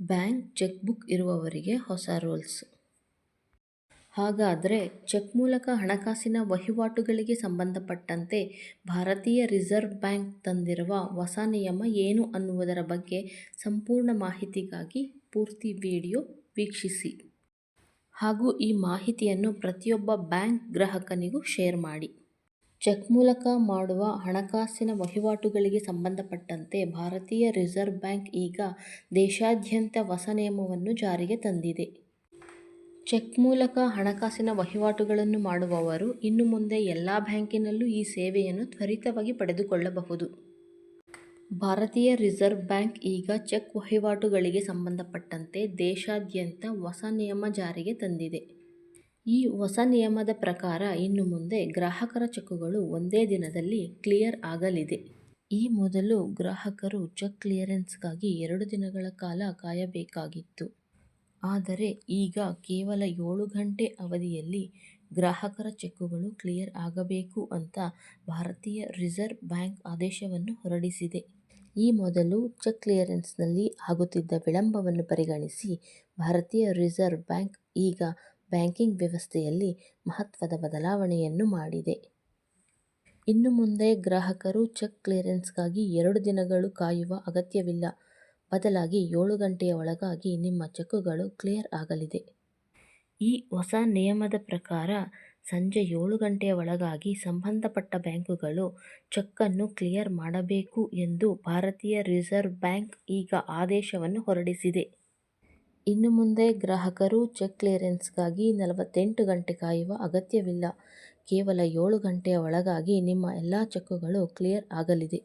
Bank cheque book ಇರುವವರಿಗೆ ಹೊಸ rules. ಹಾಗಾದರೆ ಚೆಕ್ ಮೂಲಕ ಹಣಕಾಸಿನ ವಹಿವಾಟುಗಳಿಗೆ ಸಂಬಂಧಪಟ್ಟಂತೆ ಭಾರತೀಯ ರಿಸರ್ವ್ ಬ್ಯಾಂಕ್ ತಂದಿರುವ ಹೊಸ ನಿಯಮ ಏನು ಅನ್ನುವುದರ ಬಗ್ಗೆ ಸಂಪೂರ್ಣ ಮಾಹಿತಿಗಾಗಿ ಪೂರ್ತಿ ವಿಡಿಯೋ ವೀಕ್ಷಿಸಿ. ಹಾಗೂ ಈ ಮಾಹಿತಿಯನ್ನು ಪ್ರತಿಯೊಬ್ಬ ಬ್ಯಾಂಕ್ ಗ್ರಾಹಕನಿಗೂ ಶೇರ್ ಮಾಡಿ. ಚೆಕ್ ಮೂಲಕ ಮಾಡುವ ಹಣಕಾಸಿನ ವಹಿವಾಟುಗಳಿಗೆ ಸಂಬಂಧಪಟ್ಟಂತೆ ಭಾರತೀಯ ರಿಸರ್ವ್ ಬ್ಯಾಂಕ್ ಈಗ ದೇಶಾದ್ಯಂತ ಹೊಸ ನಿಯಮವನ್ನು ಜಾರಿಗೆ ತಂದಿದೆ. ಚೆಕ್ ಮೂಲಕ ಹಣಕಾಸಿನ ವಹಿವಾಟುಗಳನ್ನು ಮಾಡುವವರು ಇನ್ನು ಮುಂದೆ ಎಲ್ಲ ಬ್ಯಾಂಕಿನಲ್ಲೂ ಈ ಸೇವೆಯನ್ನು ತ್ವರಿತವಾಗಿ ಪಡೆದುಕೊಳ್ಳಬಹುದು. ಭಾರತೀಯ ರಿಸರ್ವ್ ಬ್ಯಾಂಕ್ ಈಗ ಚೆಕ್ ವಹಿವಾಟುಗಳಿಗೆ ಸಂಬಂಧಪಟ್ಟಂತೆ ದೇಶಾದ್ಯಂತ ಹೊಸ ನಿಯಮ ಜಾರಿಗೆ ತಂದಿದೆ. ಈ ಹೊಸ ನಿಯಮದ ಪ್ರಕಾರ ಇನ್ನು ಮುಂದೆ ಗ್ರಾಹಕರ ಚೆಕ್ಕುಗಳು ಒಂದೇ ದಿನದಲ್ಲಿ ಕ್ಲಿಯರ್ ಆಗಲಿದೆ. ಈ ಮೊದಲು ಗ್ರಾಹಕರು ಚೆಕ್ ಕ್ಲಿಯರೆನ್ಸ್ಗಾಗಿ 2 ದಿನಗಳ ಕಾಲ ಕಾಯಬೇಕಾಗಿತ್ತು. ಆದರೆ ಈಗ ಕೇವಲ 7 ಗಂಟೆ ಅವಧಿಯಲ್ಲಿ ಗ್ರಾಹಕರ ಚೆಕ್ಕುಗಳು ಕ್ಲಿಯರ್ ಆಗಬೇಕು ಅಂತ ಭಾರತೀಯ ರಿಸರ್ವ್ ಬ್ಯಾಂಕ್ ಆದೇಶವನ್ನು ಹೊರಡಿಸಿದೆ. ಈ ಮೊದಲು ಚೆಕ್ ಕ್ಲಿಯರೆನ್ಸ್ನಲ್ಲಿ ಆಗುತ್ತಿದ್ದ ವಿಳಂಬವನ್ನು ಪರಿಗಣಿಸಿ ಭಾರತೀಯ ರಿಸರ್ವ್ ಬ್ಯಾಂಕ್ ಈಗ ಬ್ಯಾಂಕಿಂಗ್ ವ್ಯವಸ್ಥೆಯಲ್ಲಿ ಮಹತ್ವದ ಬದಲಾವಣೆಯನ್ನು ಮಾಡಿದೆ. ಇನ್ನು ಮುಂದೆ ಗ್ರಾಹಕರು ಚೆಕ್ ಕ್ಲಿಯರೆನ್ಸ್ಗಾಗಿ 2 ದಿನಗಳು ಕಾಯುವ ಅಗತ್ಯವಿಲ್ಲ. ಬದಲಾಗಿ 7 ಗಂಟೆಯ ಒಳಗಾಗಿ ನಿಮ್ಮ ಚೆಕ್ಕುಗಳು ಕ್ಲಿಯರ್ ಆಗಲಿದೆ. ಈ ಹೊಸ ನಿಯಮದ ಪ್ರಕಾರ ಸಂಜೆ 7 ಗಂಟೆಯ ಒಳಗಾಗಿ ಸಂಬಂಧಪಟ್ಟ ಬ್ಯಾಂಕುಗಳು ಚೆಕ್ಕನ್ನು ಕ್ಲಿಯರ್ ಮಾಡಬೇಕು ಎಂದು ಭಾರತೀಯ ರಿಸರ್ವ್ ಬ್ಯಾಂಕ್ ಈಗ ಆದೇಶವನ್ನು ಹೊರಡಿಸಿದೆ. ಇನ್ನು ಮುಂದೆ ಗ್ರಾಹಕರು ಚೆಕ್ ಕ್ಲಿಯರೆನ್ಸ್ಗಾಗಿ 48 ಗಂಟೆ ಕಾಯುವ ಅಗತ್ಯವಿಲ್ಲ. ಕೇವಲ 7 ಗಂಟೆಯ ಒಳಗಾಗಿ ನಿಮ್ಮ ಎಲ್ಲ ಚೆಕ್ಕುಗಳು ಕ್ಲಿಯರ್ ಆಗಲಿದೆ.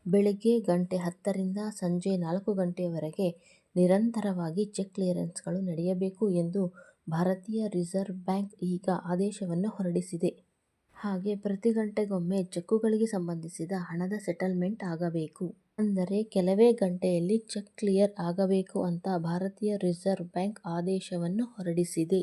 ಬೆಳಿಗ್ಗೆ ಗಂಟೆ 10ರಿಂದ ಸಂಜೆ 4 ಗಂಟೆಯವರೆಗೆ ನಿರಂತರವಾಗಿ ಚೆಕ್ ಕ್ಲಿಯರೆನ್ಸ್ಗಳು ನಡೆಯಬೇಕು ಎಂದು ಭಾರತೀಯ ರಿಸರ್ವ್ ಬ್ಯಾಂಕ್ ಈಗ ಆದೇಶವನ್ನು ಹೊರಡಿಸಿದೆ. ಹಾಗೆ ಪ್ರತಿ ಗಂಟೆಗೊಮ್ಮೆ ಚೆಕ್ಕುಗಳಿಗೆ ಸಂಬಂಧಿಸಿದ ಹಣದ ಸೆಟಲ್ಮೆಂಟ್ ಆಗಬೇಕು. ಅಂದರೆ ಕೆಲವೇ ಗಂಟೆಯಲ್ಲಿ ಚೆಕ್ ಕ್ಲಿಯರ್ ಆಗಬೇಕು ಅಂತ ಭಾರತೀಯ ರಿಸರ್ವ್ ಬ್ಯಾಂಕ್ ಆದೇಶವನ್ನು ಹೊರಡಿಸಿದೆ.